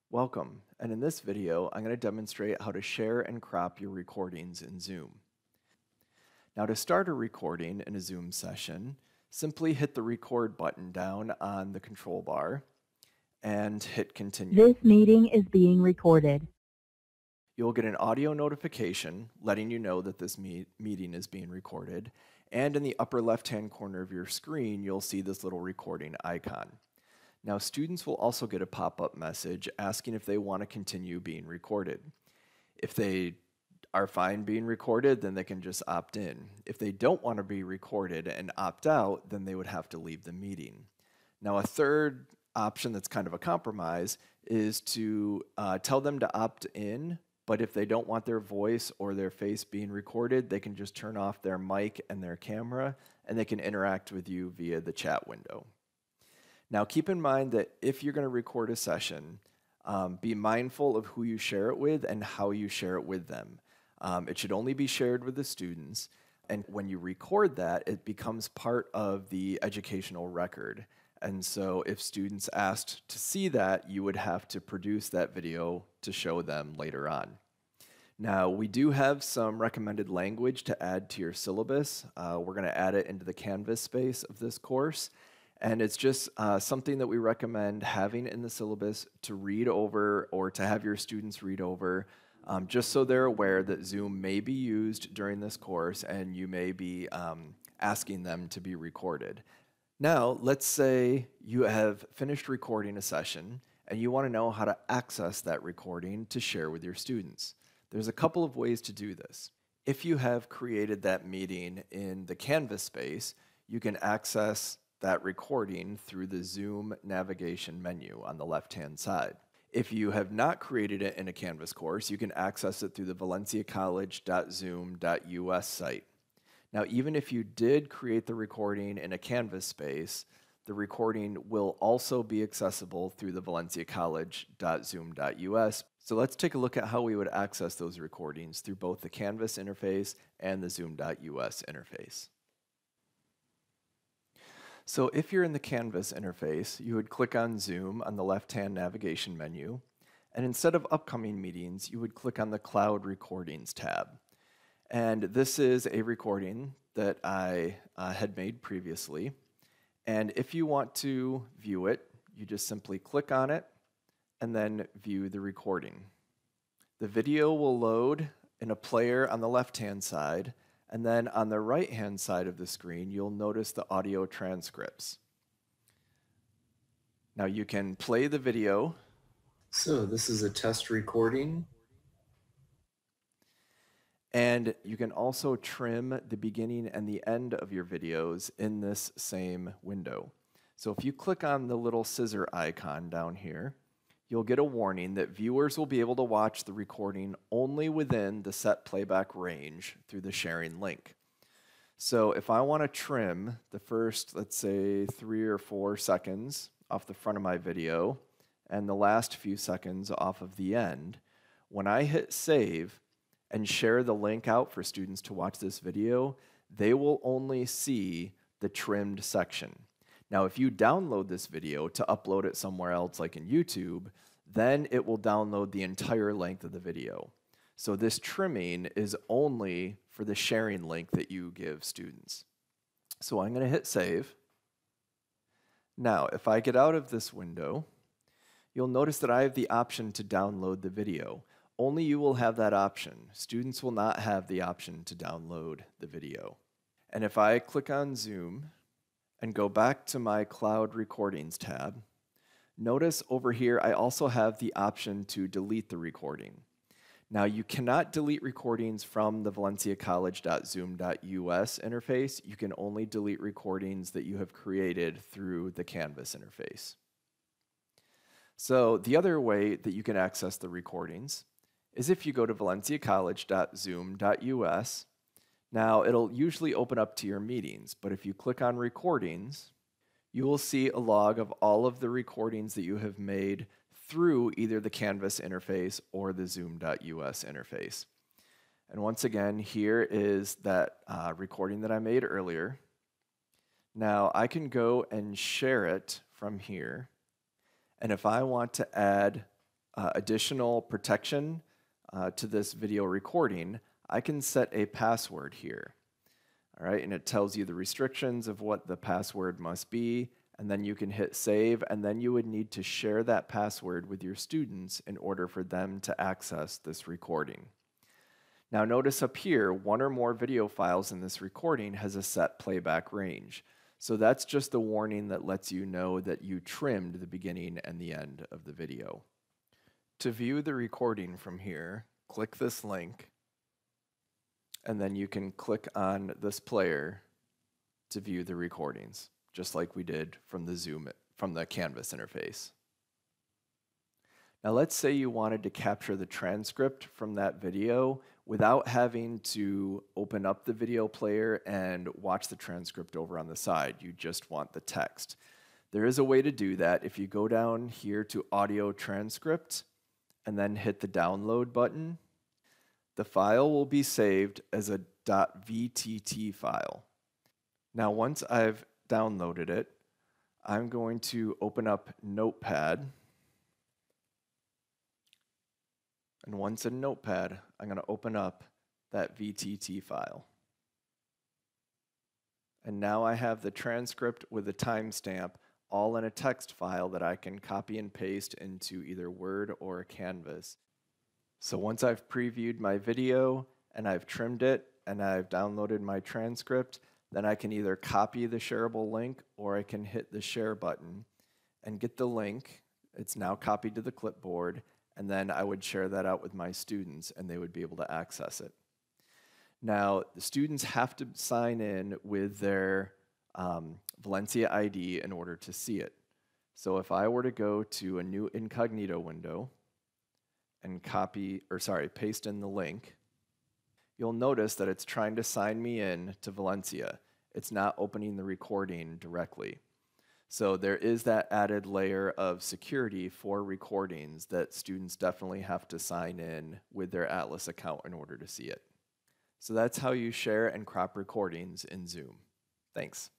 Welcome, and in this video, I'm going to demonstrate how to share and crop your recordings in Zoom. Now to start a recording in a Zoom session, simply hit the record button down on the control bar and hit continue. This meeting is being recorded. You'll get an audio notification letting you know that this meeting is being recorded, and in the upper left-hand corner of your screen, you'll see this little recording icon. Now, students will also get a pop-up message asking if they want to continue being recorded. If they are fine being recorded, then they can just opt in. If they don't want to be recorded and opt out, then they would have to leave the meeting. Now, a third option that's kind of a compromise is to tell them to opt in, but if they don't want their voice or their face being recorded, they can just turn off their mic and their camera, and they can interact with you via the chat window. Now, keep in mind that if you're going to record a session, be mindful of who you share it with and how you share it with them. It should only be shared with the students, and when you record that, it becomes part of the educational record. And so if students asked to see that, you would have to produce that video to show them later on. Now, we do have some recommended language to add to your syllabus. We're going to add it into the Canvas space of this course. And it's just something that we recommend having in the syllabus to read over or to have your students read over, just so they're aware that Zoom may be used during this course and you may be asking them to be recorded. Now, let's say you have finished recording a session and you want to know how to access that recording to share with your students. There's a couple of ways to do this. If you have created that meeting in the Canvas space, you can access that recording through the Zoom navigation menu on the left-hand side. If you have not created it in a Canvas course, you can access it through the valenciacollege.zoom.us site. Now, even if you did create the recording in a Canvas space, the recording will also be accessible through the valenciacollege.zoom.us. So let's take a look at how we would access those recordings through both the Canvas interface and the zoom.us interface. So if you're in the Canvas interface, you would click on Zoom on the left-hand navigation menu, and instead of upcoming meetings, you would click on the Cloud Recordings tab. And this is a recording that I had made previously. And if you want to view it, you just simply click on it and then view the recording. The video will load in a player on the left-hand side, and then on the right-hand side of the screen, you'll notice the audio transcripts. Now you can play the video. So this is a test recording. And you can also trim the beginning and the end of your videos in this same window. So if you click on the little scissor icon down here, you'll get a warning that viewers will be able to watch the recording only within the set playback range through the sharing link. So if I want to trim the first, let's say, 3 or 4 seconds off the front of my video and the last few seconds off of the end, when I hit save and share the link out for students to watch this video, they will only see the trimmed section. Now, if you download this video to upload it somewhere else, like in YouTube, then it will download the entire length of the video. So this trimming is only for the sharing link that you give students. So I'm going to hit save. Now, if I get out of this window, you'll notice that I have the option to download the video. Only you will have that option. Students will not have the option to download the video. And if I click on Zoom and go back to my Cloud Recordings tab, notice over here I also have the option to delete the recording. Now, you cannot delete recordings from the valenciacollege.zoom.us interface. You can only delete recordings that you have created through the Canvas interface. So the other way that you can access the recordings is if you go to valenciacollege.zoom.us. Now, it'll usually open up to your meetings, but if you click on recordings, you will see a log of all of the recordings that you have made through either the Canvas interface or the zoom.us interface. And once again, here is that recording that I made earlier. Now, I can go and share it from here. And if I want to add additional protection to this video recording, I can set a password here. All right, and it tells you the restrictions of what the password must be, and then you can hit save, and then you would need to share that password with your students in order for them to access this recording. Now notice up here, one or more video files in this recording has a set playback range. So that's just the warning that lets you know that you trimmed the beginning and the end of the video. To view the recording from here, click this link, and then you can click on this player to view the recordings, just like we did from the Canvas interface. Now let's say you wanted to capture the transcript from that video without having to open up the video player and watch the transcript over on the side. You just want the text. There is a way to do that. If you go down here to Audio Transcript and then hit the download button, the file will be saved as a .vtt file. Now once I've downloaded it, I'm going to open up Notepad. And once in Notepad, I'm going to open up that VTT file. And now I have the transcript with a timestamp all in a text file that I can copy and paste into either Word or Canvas. So once I've previewed my video and I've trimmed it and I've downloaded my transcript, then I can either copy the shareable link or I can hit the share button and get the link. It's now copied to the clipboard, and then I would share that out with my students and they would be able to access it. Now, the students have to sign in with their Valencia ID in order to see it. So if I were to go to a new incognito window and paste in the link, you'll notice that it's trying to sign me in to Valencia. It's not opening the recording directly. So there is that added layer of security for recordings that students definitely have to sign in with their Atlas account in order to see it. So that's how you share and crop recordings in Zoom. Thanks.